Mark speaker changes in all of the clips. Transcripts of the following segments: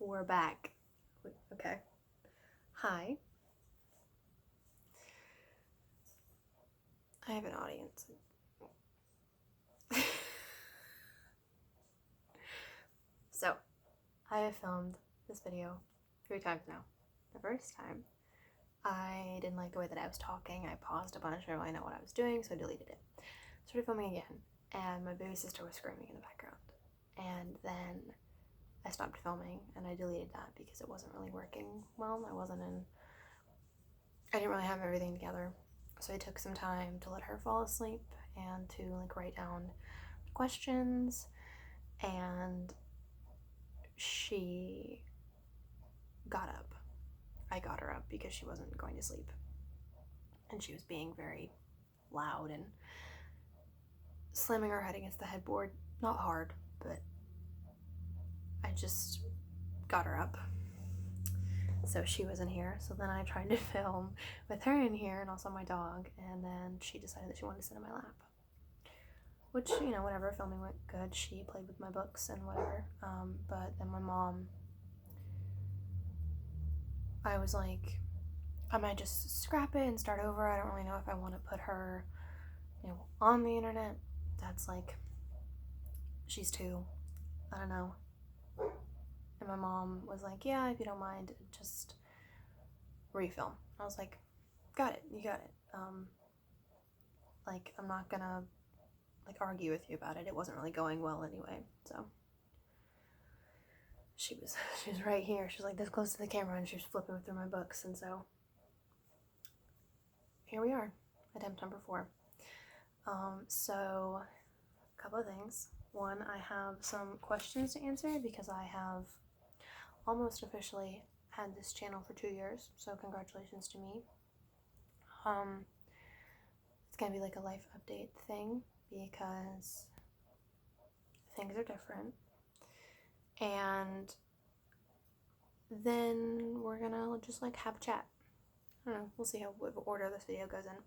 Speaker 1: We're back. Okay. Hi. I have an audience. So, I have filmed this video 3 times now. The first time, I didn't like the way that I was talking. I paused a bunch. I didn't really know what I was doing, so I deleted it. Started filming again, and my baby sister was screaming in the background. And then I stopped filming, and I deleted that because it wasn't really working well. I didn't really have everything together. So I took some time to let her fall asleep and to write down questions, and she got up. I got her up because she wasn't going to sleep, and she was being very loud and slamming her head against the headboard. Not hard, but I just got her up. So she was in here. So then I tried to film with her in here and also my dog, and then she decided that she wanted to sit in my lap. Which, whatever, filming went good. She played with my books and whatever. But then my mom, I was like, I might just scrap it and start over. I don't really know if I want to put her, on the internet. That's like, she's 2. I don't know. And my mom was like, yeah, if you don't mind, just refilm. I was like, got it, you got it. I'm not gonna, argue with you about it. It wasn't really going well anyway, so. She was right here. She was like this close to the camera, and she was flipping through my books, and so here we are, attempt number 4. So a couple of things. One, I have some questions to answer because I have almost officially had this channel for 2 years, so congratulations to me. It's gonna be like a life update thing because things are different. And then we're gonna just have a chat. I don't know, we'll see what order this video goes in.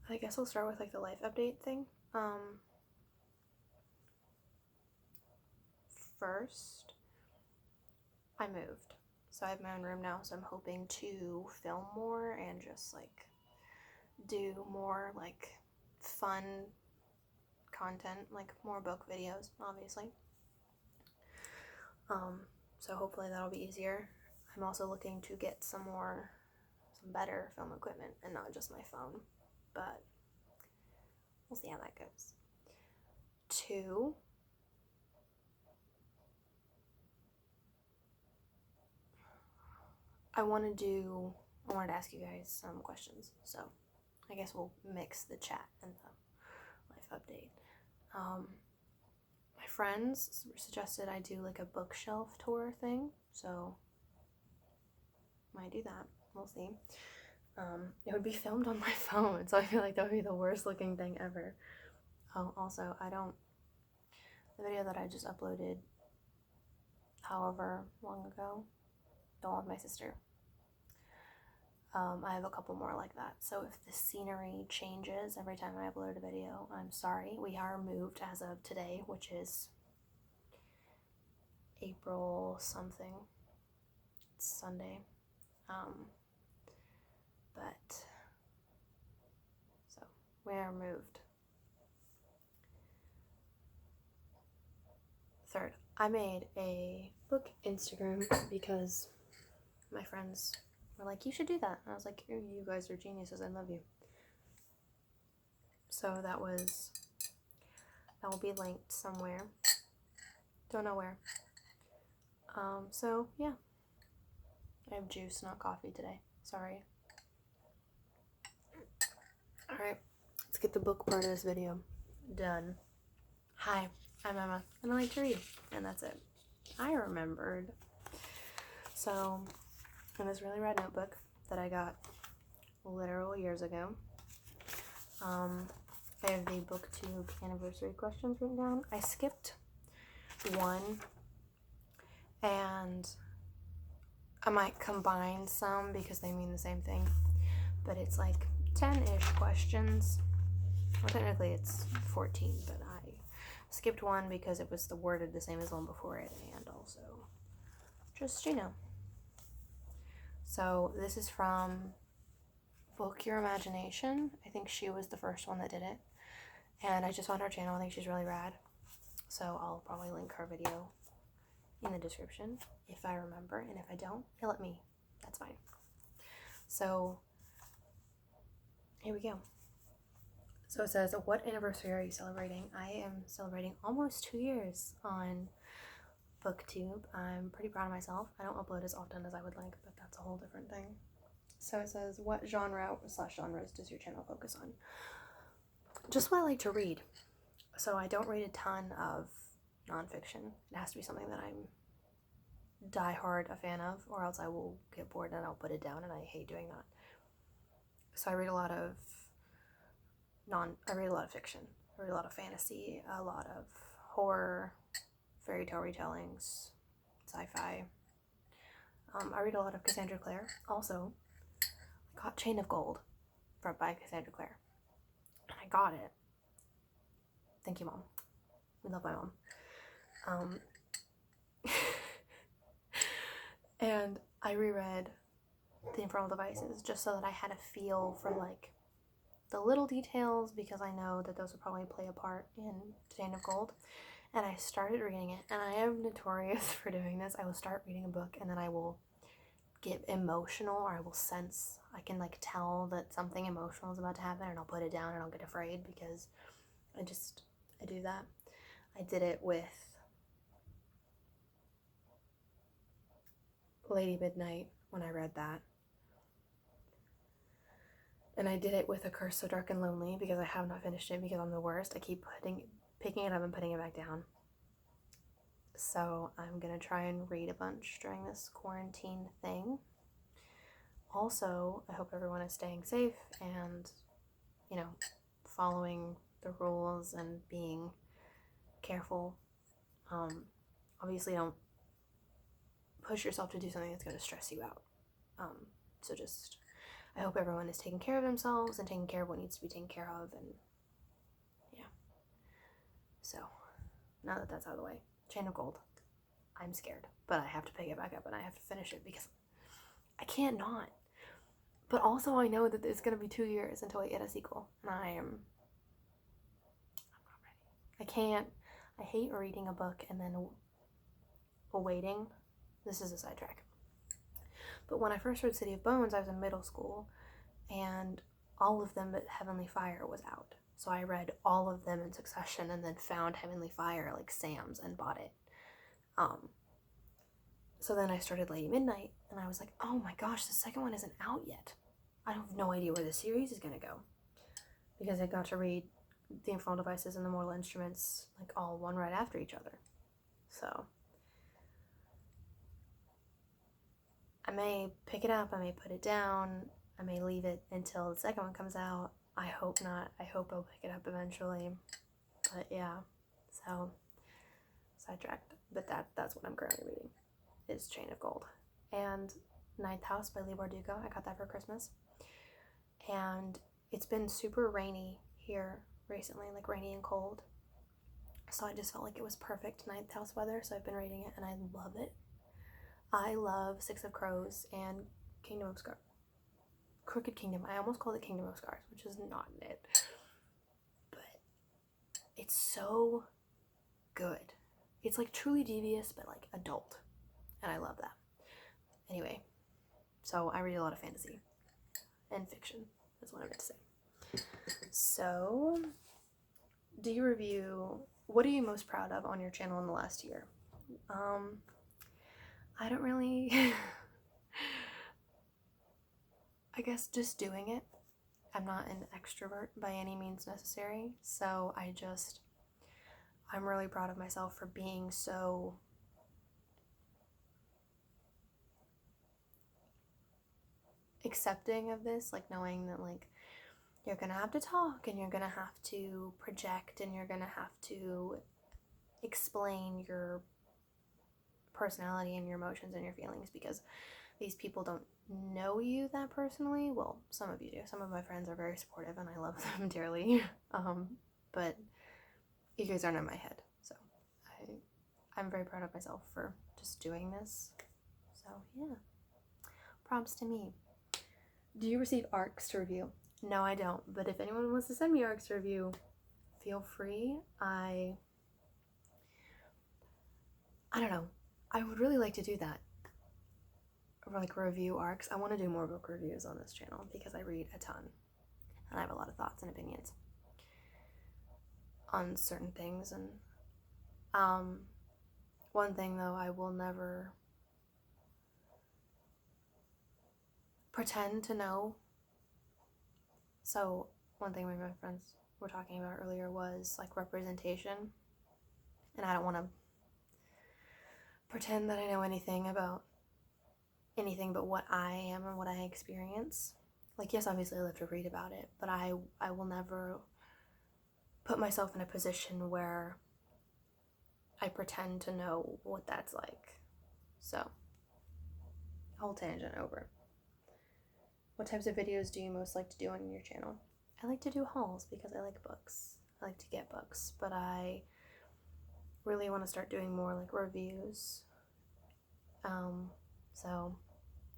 Speaker 1: I guess we'll start with the life update thing. First, I moved. So I have my own room now, so I'm hoping to film more and just do more fun content, more book videos, obviously. So hopefully that'll be easier. I'm also looking to get some better film equipment and not just my phone, but we'll see how that goes. 2, I wanted to ask you guys some questions, so I guess we'll mix the chat and the life update. My friends suggested I do a bookshelf tour thing, so might do that. We'll see. It would be filmed on my phone, so I feel like that would be the worst looking thing ever. Also, the video that I just uploaded however long ago, the one with my sister, I have a couple more like that. So if the scenery changes every time I upload a video, I'm sorry. We are moved as of today, which is April something. It's Sunday. But so we are moved. Third, I made a book Instagram because my friends were like, you should do that. And I was like, you guys are geniuses. I love you. So that will be linked somewhere. Don't know where. So yeah. I have juice, not coffee today. Sorry. Alright, let's get the book part of this video done. Hi, I'm Emma, and I like to read, and that's it. I remembered. So, in this really rad notebook that I got literal years ago, I have the Booktube Anniversary questions written down. I skipped one, and I might combine some because they mean the same thing, but it's 10-ish questions. Well, technically it's 14, but I skipped one because it was worded the same as the one before it, and also just, So this is from Book Your Imagination. I think she was the first one that did it. And I just found her channel. I think she's really rad. So I'll probably link her video in the description if I remember. And if I don't, yell at me. That's fine. So here we go. So it says, what anniversary are you celebrating? I am celebrating almost 2 years on Booktube. I'm pretty proud of myself. I don't upload as often as I would like, but that's a whole different thing. So it says, what genre/genres does your channel focus on? Just what I like to read. So I don't read a ton of nonfiction. It has to be something that I'm diehard a fan of, or else I will get bored and I'll put it down, and I hate doing that. So I read a lot of fiction. I read a lot of fantasy, a lot of horror, fairy tale retellings, sci-fi. I read a lot of Cassandra Clare. Also, I got Chain of Gold by Cassandra Clare. And I got it. Thank you, Mom. We love my mom. And I reread The Infernal Devices just so that I had a feel for like the little details, because I know that those would probably play a part in Chain of Gold. And I started reading it, and I am notorious for doing this. I will start reading a book and then I will get emotional, or I will sense, I can like tell that something emotional is about to happen, and I'll put it down and I'll get afraid because I do that. I did it with Lady Midnight when I read that. And I did it with A Curse So Dark and Lonely because I have not finished it because I'm the worst. I keep picking it up and putting it back down. So I'm going to try and read a bunch during this quarantine thing. Also, I hope everyone is staying safe and, following the rules and being careful. Obviously, don't push yourself to do something that's going to stress you out. So just, I hope everyone is taking care of themselves and taking care of what needs to be taken care of. And yeah. So now that that's out of the way, Chain of Gold. I'm scared, but I have to pick it back up and I have to finish it because I can't not. But also I know that it's going to be 2 years until I get a sequel, and I'm not ready. I can't. I hate reading a book and then waiting. This is a sidetrack. But when I first read City of Bones, I was in middle school, and all of them but Heavenly Fire was out. So I read all of them in succession and then found Heavenly Fire like Sam's and bought it. So then I started Lady Midnight, and I was like, oh my gosh, the second one isn't out yet. I have no idea where the series is going to go. Because I got to read The Infernal Devices and The Mortal Instruments, like all one right after each other. So I may pick it up, I may put it down, I may leave it until the second one comes out. I hope not. I hope I'll pick it up eventually. But yeah, so sidetracked. But that's what I'm currently reading, is Chain of Gold. And Ninth House by Leigh Bardugo. I got that for Christmas. And it's been super rainy here recently, like rainy and cold. So I just felt like it was perfect Ninth House weather, so I've been reading it and I love it. I love Six of Crows and Kingdom of Scars. Crooked Kingdom. I almost called it Kingdom of Scars, which is not it. But it's so good. It's like truly devious, but like adult. And I love that. Anyway, so I read a lot of fantasy and fiction. That's what I meant to say. So, what are you most proud of on your channel in the last year? I don't really, I guess just doing it. I'm not an extrovert by any means necessary, so I'm really proud of myself for being so accepting of this, like knowing that like you're gonna have to talk and you're gonna have to project and you're gonna have to explain your personality and your emotions and your feelings, because these people don't know you that personally. Well, some of you do. Some of my friends are very supportive and I love them dearly. But you guys aren't in my head. So I'm very proud of myself for just doing this So yeah, props to me. Do you receive ARCs to review? No, I don't, but if anyone wants to send me ARCs to review, feel free. I don't know. I would really like to do that. Or like review ARCs. I want to do more book reviews on this channel because I read a ton and I have a lot of thoughts and opinions on certain things. And one thing though, I will never pretend to know. So one thing my friends were talking about earlier was like representation, and I don't want to pretend that I know anything about anything but what I am and what I experience. Like, yes, obviously I love to read about it, but I will never put myself in a position where I pretend to know what that's like. So, whole tangent over. What types of videos do you most like to do on your channel? I like to do hauls because I like books. I like to get books, but I really want to start doing more like reviews. So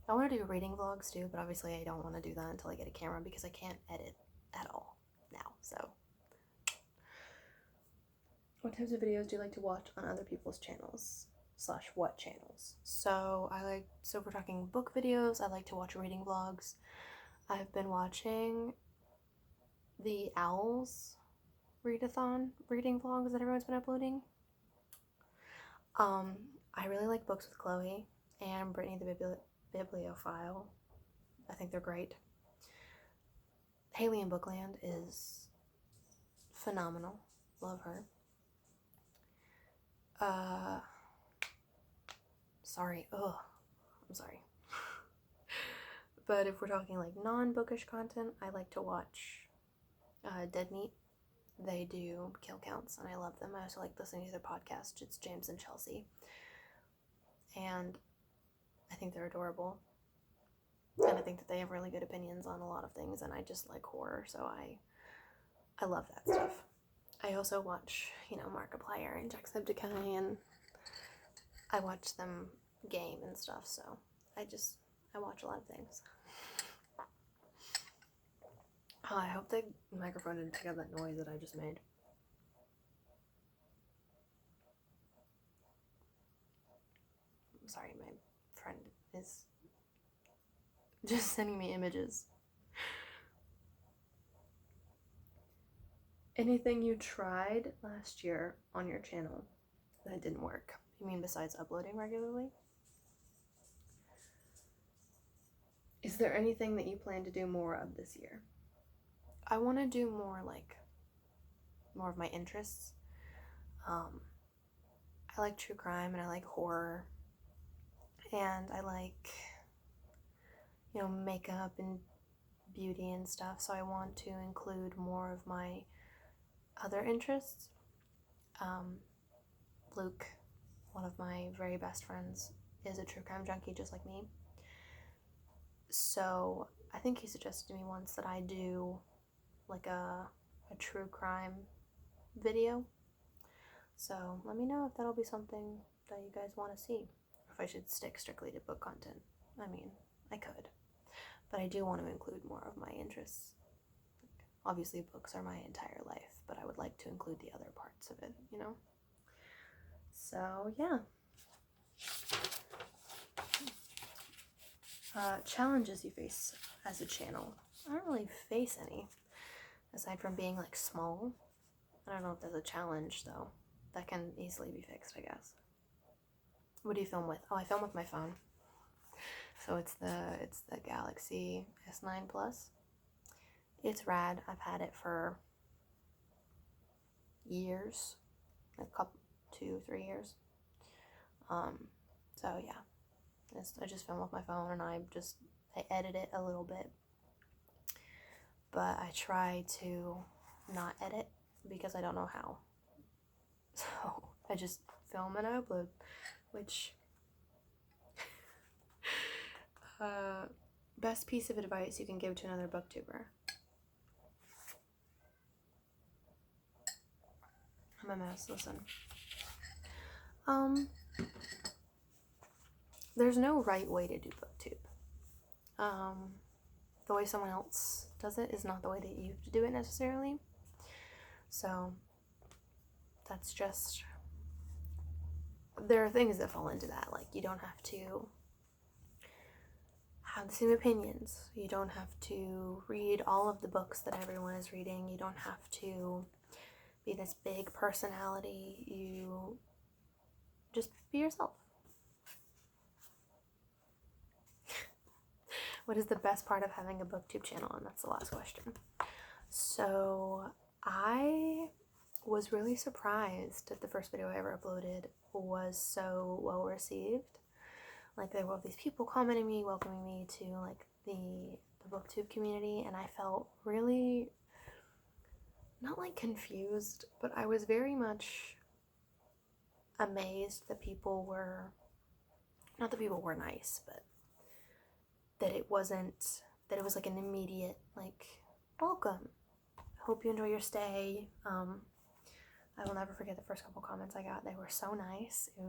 Speaker 1: I want to do reading vlogs too, but obviously I don't want to do that until I get a camera because I can't edit at all now. So what types of videos do you like to watch on other people's channels? / what channels? So if we're talking book videos, I like to watch reading vlogs. I've been watching the Owls readathon reading vlogs that everyone's been uploading. I really like Books with Chloe and Brittany the Bibliophile. I think they're great. Haley in Bookland is phenomenal. Love her. I'm sorry. But if we're talking like non-bookish content, I like to watch Dead Meat. They do kill counts and I love them. I also like listening to their podcast. It's James and Chelsea. And I think they're adorable. And I think that they have really good opinions on a lot of things, and I just like horror, so I love that stuff. I also watch, Markiplier and Jacksepticeye, and I watch them game and stuff, so I watch a lot of things. Oh, I hope the microphone didn't pick up that noise that I just made. I'm sorry, my friend is just sending me images. Anything you tried last year on your channel that didn't work? You mean besides uploading regularly? Is there anything that you plan to do more of this year? I want to do more of my interests. I like true crime and I like horror, and I like makeup and beauty and stuff, so I want to include more of my other interests. Luke, one of my very best friends, is a true crime junkie just like me, so I think he suggested to me once that I do like a true crime video. So let me know if that'll be something that you guys want to see, or if I should stick strictly to book content. I mean, I could, but I do want to include more of my interests. Obviously, books are my entire life, but I would like to include the other parts of it, So, yeah. Challenges you face as a channel. I don't really face any, aside from being small. I don't know if there's a challenge though. That can easily be fixed, I guess. What do you film with? Oh, I film with my phone. So it's the Galaxy S9 Plus. It's rad. I've had it for years, 2-3 years. So yeah, I just film with my phone and I edit it a little bit, but I try to not edit because I don't know how. So I just film and I upload, which best piece of advice you can give to another booktuber. I'm a mess, listen. there's no right way to do booktube. The way someone else does it is not the way that you have to do it necessarily. So that's just, there are things that fall into that. Like, you don't have to have the same opinions. You don't have to read all of the books that everyone is reading. You don't have to be this big personality. You just be yourself. What is the best part of having a booktube channel? And that's the last question. So I was really surprised that the first video I ever uploaded was so well received. Like, there were all these people commenting me, welcoming me to like the booktube community, and I felt really, not like confused, but I was very much amazed that people were, not that people were nice, but that it wasn't, that it was like an immediate, like, welcome, hope you enjoy your stay. I will never forget the first couple comments I got. They were so nice. It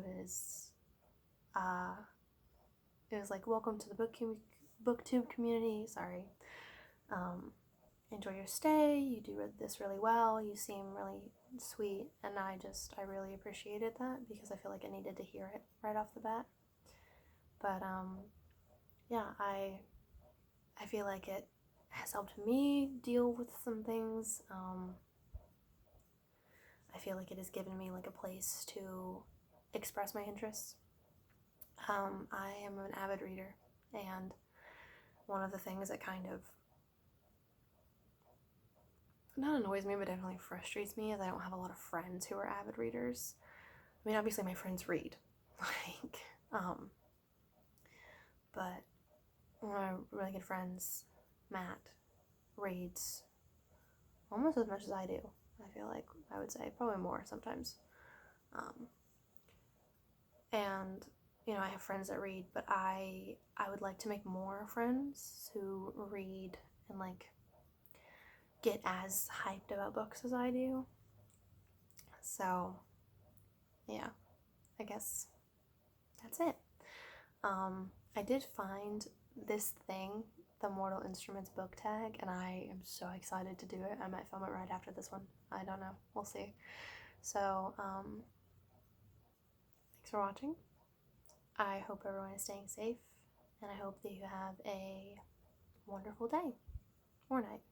Speaker 1: was like, welcome to the booktube community, sorry. Enjoy your stay, you do this really well, you seem really sweet, and I really appreciated that, because I feel like I needed to hear it right off the bat. But yeah, I feel like it has helped me deal with some things. I feel like it has given me like a place to express my interests. I am an avid reader, and one of the things that kind of, not annoys me, but definitely frustrates me, is I don't have a lot of friends who are avid readers. I mean, obviously my friends read, like, but one of my really good friends, Matt, reads almost as much as I do. I feel like, I would say probably more sometimes. And you know, I have friends that read, but I would like to make more friends who read and like get as hyped about books as I do. So yeah, I guess that's it. I did find this thing, the Mortal Instruments book tag, and I am so excited to do it. I might film it right after this one. I don't know. We'll see. So, thanks for watching. I hope everyone is staying safe, and I hope that you have a wonderful day or night.